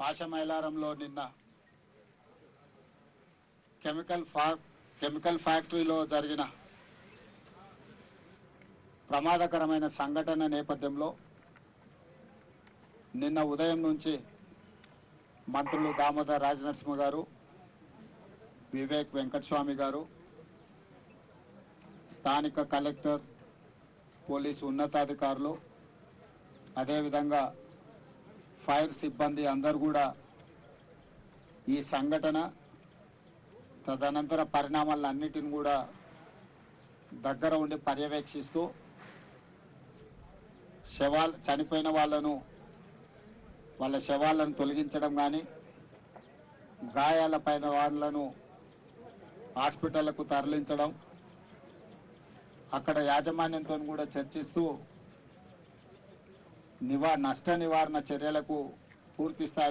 పాశమైలారంలో నిన్న కెమికల్ ఫ్యాక్టరీలో జరిగిన ప్రమాదకరమైన సంఘటన నేపథ్యంలో నిన్న ఉదయం నుంచి మంత్రులు దామోదర్ రాజనరసింహ గారు, వివేక్ వెంకటస్వామి గారు, స్థానిక కలెక్టర్, పోలీసు ఉన్నతాధికారులు, అదేవిధంగా ఫైర్ సిబ్బంది అందరూ కూడా ఈ సంఘటన తదనంతర పరిణామాలన్నిటిని కూడా దగ్గర ఉండి పర్యవేక్షిస్తూ చనిపోయిన వాళ్ళ శవాలను తొలగించడం కానీ, గాయాలపైన వాళ్ళను హాస్పిటళ్లకు తరలించడం, అక్కడ యాజమాన్యంతో కూడా చర్చిస్తూ నష్ట నివారణ చర్యలకు పూర్తి స్థాయిలో